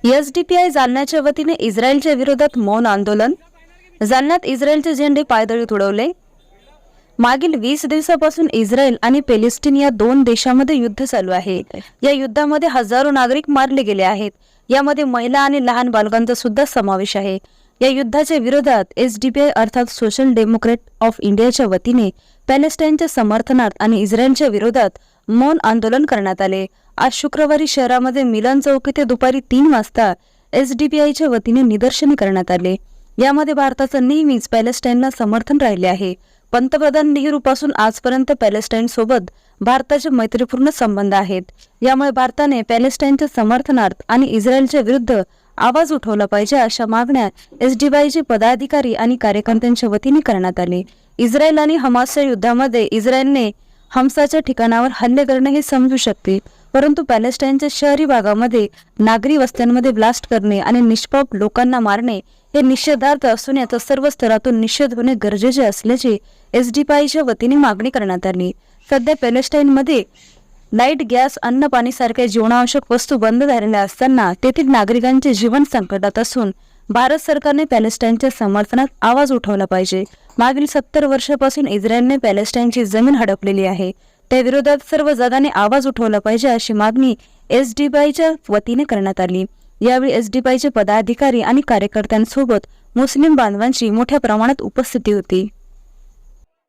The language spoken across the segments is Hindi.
एसडीपीआय जालन्याच्या वतीने इस्रायलच्या विरोधात मौन आंदोलन. जालन्यात इस्रायलचे झेंडे पायदळी उडवले. मागील 20 दिवसापासून इस्रायल आणि पॅलेस्टाईन या दोन देशांमध्ये युद्ध चालू आहे. या युद्धामध्ये हजारो नागरिक मारले गेले आहेत. यामध्ये महिला आणि लहान बालकांचा सुद्धा समावेश आहे. या युद्धाच्या विरोधात एसडीपीआय अर्थात सोशल डेमोक्रॅट ऑफ इंडियाच्या वतीने पॅलेस्टाईनच्या समर्थनार्थ आणि इस्रायलच्या विरोधात मौन आंदोलन करण्यात आले. आज शुक्रवारी शहरामध्ये मिलन चौक येथे दुपारी 3 वाजता एसडीपीआयच्या वतीने निदर्शने करण्यात आले. यामध्ये भारताचं नेहमीच पॅलेस्टाईनला समर्थन राहिले आहे. पंतप्रधान नेहरूपासून आजपर्यंत पॅलेस्टाईन सोबत भारताचे मैत्रीपूर्ण संबंध आहेत. यामुळे भारताने पॅलेस्टाईनच्या समर्थनार्थ आणि इस्रायलच्या विरुद्ध आवाज उठवला पाहिजे अशा मागण्या एसडीपीआयचे पदाधिकारी आणि कार्यकर्त्यांच्या वतीने करण्यात आले. इस्रायल आणि हमासच्या युद्धामध्ये इस्रायलने हमसाच्या ठिकाणावर हल्ले करणे हे समजू शकते, परंतु पॅलेस्टाईनच्या शहरी भागामध्ये नागरी वस्त्यांमध्ये ब्लास्ट करणे आणि निष्पाप लोकांना मारणे हे निषेधार्थ असून याचा सर्व स्तरातून निषेध होणे गरजेचे असल्याचे एसडीपीआयच्या वतीने मागणी करण्यात आली. सध्या पॅलेस्टाईनमध्ये लाईट, गॅस, अन्न, पाणी सारख्या जीवनावश्यक वस्तू बंद झालेल्या असताना तेथील नागरिकांचे जीवन संकटात असून भारत सरकारने पॅलेस्टाईनच्या समर्थनात आवाज उठवला पाहिजे. मागील 70 वर्षापासून इस्रायलने पॅलेस्टाईनची जमीन हडपलेली आहे. त्या विरोधात सर्व जगाने आवाज उठवला पाहिजे अशी मागणी एसडीपीआयच्या वतीने करण्यात आली. यावेळी एसडीपीआयचे पदाधिकारी आणि कार्यकर्त्यांसोबत मुस्लिम बांधवांची मोठ्या प्रमाणात उपस्थिती होती.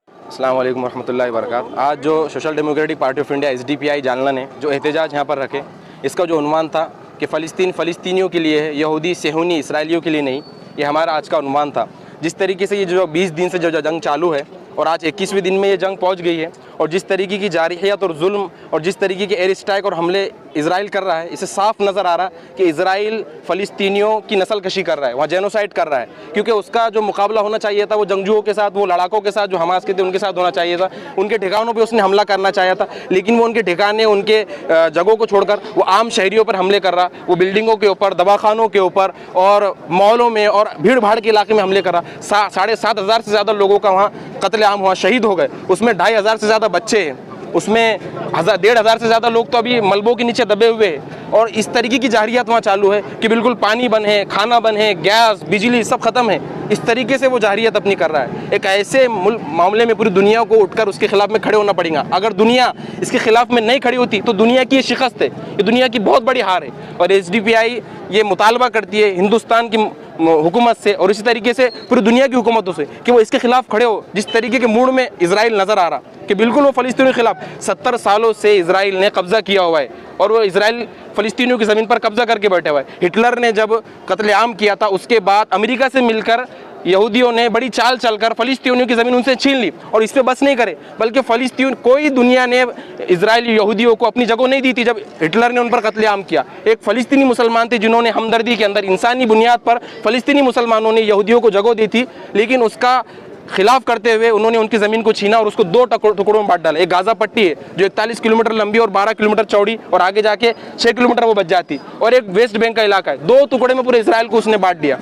अस्सलाम वालेकुम रहमतुल्लाहि वबरकातुहू। आज जो social democratic party of India SDPI Jalna ने जो एहतजाज यहाँ पर रखे, इसका जो उन्वान था कि फ़लस्तीन फ़लस्तीनियों के लिए है, यहूदी सेहूनी इसराइलियों के लिए नहीं, ये हमारा आज का उन्वान था. जिस तरीके से ये जो 20 दिन से जो जंग चालू है और आज 21वें दिन में ये जंग पहुंच गई है और जिस तरीके की जारहियत और जुल्म और जिस तरीके के एयर स्ट्राइक और हमले इजराइल कर रहा है, इससे साफ नज़र आ रहा है कि इजराइल फ़लस्तीनियों की नस्लकशी कर रहा है, वहाँ जेनोसाइड कर रहा है. क्योंकि उसका जो मुकाबला होना चाहिए था वो जंगजुओं के साथ, वो लड़ाकों के साथ जो हमास के थे उनके साथ होना चाहिए था. उनके ठिकानों पर उसने हमला करना चाहा था, लेकिन वो उनके ठिकाने, उनके जगहों को छोड़कर वो आम शहरियों पर हमले कर रहा. वो बिल्डिंगों के ऊपर, दवाखानों के ऊपर और मॉलों में और भीड़ भाड़ के इलाके में हमले कर रहा. 7,500 से ज़्यादा लोगों का वहाँ कत्लेआम हुआ, शहीद हो गए. उसमें 2,500 से ज़्यादा बच्चे हैं, उसमें 1,500 से ज़्यादा लोग तो अभी मलबों के नीचे दबे हुए हैं. और इस तरीके की जारहियत वहाँ चालू है कि बिल्कुल पानी बंद है, खाना बंद है, गैस, बिजली सब ख़त्म है. इस तरीके से वो जारहियत अपनी कर रहा है. एक ऐसे मामले में पूरी दुनिया को उठकर उसके खिलाफ में खड़े होना पड़ेगा. अगर दुनिया इसके खिलाफ में नहीं खड़ी होती तो दुनिया की ये शिकस्त है, ये दुनिया की बहुत बड़ी हार है. और एसडीपीआई ये मुतालबा करती है हिंदुस्तान की हुकूमत से और इसी तरीके से पूरी दुनिया की हुकूमतों से कि वो इसके खिलाफ खड़े हो. जिस तरीके के मूड में इजराइल नज़र आ रहा कि बिल्कुल वो फ़लस्तीनियों के खिलाफ 70 सालों से इजराइल ने कब्ज़ा किया हुआ है और वो इजराइल फ़लस्तीनियों की ज़मीन पर कब्ज़ा करके बैठे हुआ है. हिटलर ने जब कत्लेआम किया था उसके बाद अमेरिका से मिलकर यहूदियों ने बड़ी चाल चलकर फ़लस्तीनियों की ज़मीन उनसे छीन ली और इस पे बस नहीं करे, बल्कि फ़लस्तीन कोई दुनिया ने इजराइली यहूदियों को अपनी जगह नहीं दी थी. जब हिटलर ने उन पर कत्लेआम किया, एक फ़लस्तीनी मुसलमान थे जिन्होंने हमदर्दी के अंदर इंसानी बुनियाद पर फ़लस्तीनी मुसलमानों ने यहूदियों को जगह दी थी, लेकिन उसका खिलाफ करते हुए उन्होंने उनकी ज़मीन को छीना और उसको 2 टुकड़ों में बांट डाला. एक गाज़ा पट्टी है जो 41 किलोमीटर लंबी और 12 किलोमीटर चौड़ी और आगे जाके 6 किलोमीटर वो बच जाती, और एक वेस्ट बैंक का इलाका है. 2 टुकड़े में पूरे इसराइल को उसने बांट दिया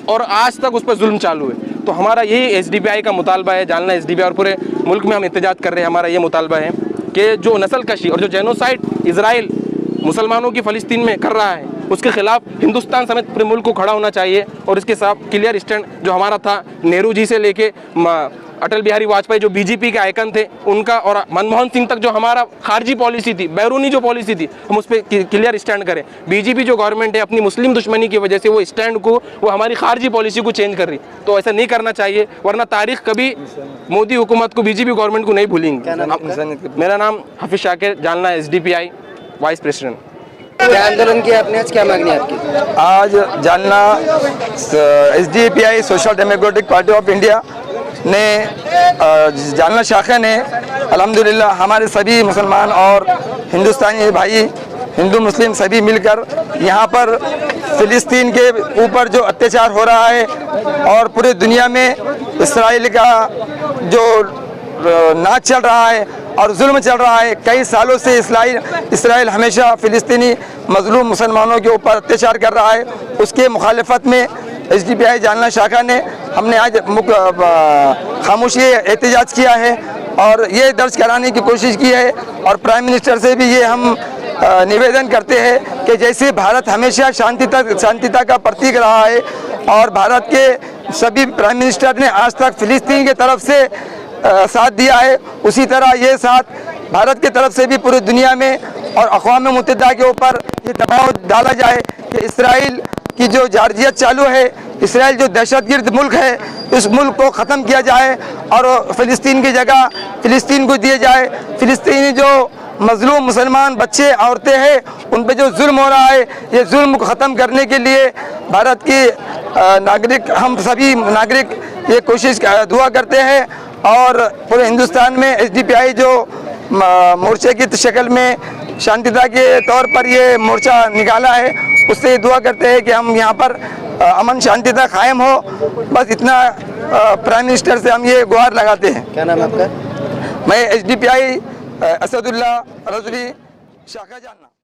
और आज तक उस पर जुल्म चालू है. तो हमारा यही एसडीपीआई का मुतालबा है, जालना एसडीपीआई और पूरे मुल्क में हम एहतजाज कर रहे हैं. हमारा ये मुतालबा है कि जो नस्लकशी और जो जेनोसाइड इजराइल मुसलमानों की फ़लस्तीन में कर रहा है उसके खिलाफ हिंदुस्तान समेत पूरे मुल्क को खड़ा होना चाहिए. और इसके साथ क्लियर स्टैंड जो हमारा था नेहरू जी से लेके अटल बिहारी वाजपेयी जो बीजेपी के आइकन थे उनका और मनमोहन सिंह तक जो हमारा खारजी पॉलिसी थी, बैरूनी जो पॉलिसी थी, हम उस पर क्लियर स्टैंड करें. बीजेपी जो गवर्नमेंट है अपनी मुस्लिम दुश्मनी की वजह से वो स्टैंड को, वो हमारी खारजी पॉलिसी को चेंज कर रही. तो ऐसा नहीं करना चाहिए, वरना तारीख कभी मोदी हुकूमत को, बीजेपी गवर्नमेंट को नहीं भूलेंगे. मेरा नाम Hafeez Shakir, Jalna SDPI vice president. क्या आंदोलन किया आपने, आज क्या मांगनी है आपकी? आज Jalna SDPI social democratic party of India ने जालना शाखा ने अल्हम्दुलिल्लाह हमारे सभी मुसलमान और हिंदुस्तानी भाई, हिंदू मुस्लिम सभी मिलकर यहाँ पर फ़िलिस्तीन के ऊपर जो अत्याचार हो रहा है और पूरी दुनिया में इसराइल का जो नाच चल रहा है और जुल्म चल रहा है, कई सालों से इसराइल हमेशा फ़िलिस्तीनी मज़लूम मुसलमानों के ऊपर अत्याचार कर रहा है. उसके मुखालफत में एसडीपीआई जालना शाखा ने हमने आज खामोशी एहतजाज किया है और ये दर्ज कराने की कोशिश की है और प्राइम मिनिस्टर से भी ये हम निवेदन करते हैं कि जैसे भारत हमेशा शांतिता का प्रतीक रहा है और भारत के सभी प्राइम मिनिस्टर ने आज तक फिलिस्तीन की तरफ से साथ दिया है, उसी तरह ये साथ भारत की तरफ से भी पूरी दुनिया में और अक़वाम मुत्तहिदा के ऊपर ये दबाव डाला जाए कि इसराइल की जो जारजियत चालू है, इसराइल जो दहशतगर्द मुल्क है, इस मुल्क को ख़त्म किया जाए और फ़िलिस्तीन की जगह फ़िलिस्तीन को दिए जाए। फ़िलिस्तीनी जो मज़लूम मुसलमान बच्चे औरतें हैं उन पे जो जुल्म हो रहा है, ये जुल्म को ख़त्म करने के लिए भारत के नागरिक, हम सभी नागरिक ये कोशिश दुआ करते हैं और पूरे हिंदुस्तान में SDPI जो मोर्चे की शक्ल में शांतिता के तौर पर ये मोर्चा निकाला है, उससे ये दुआ करते हैं कि हम यहाँ पर अमन शांतिता कायम हो। बस इतना प्राइम मिनिस्टर से हम ये गुहार लगाते हैं। क्या नाम है आपका? मैं SDPI असदुल्ला रजवी शाखा जानना।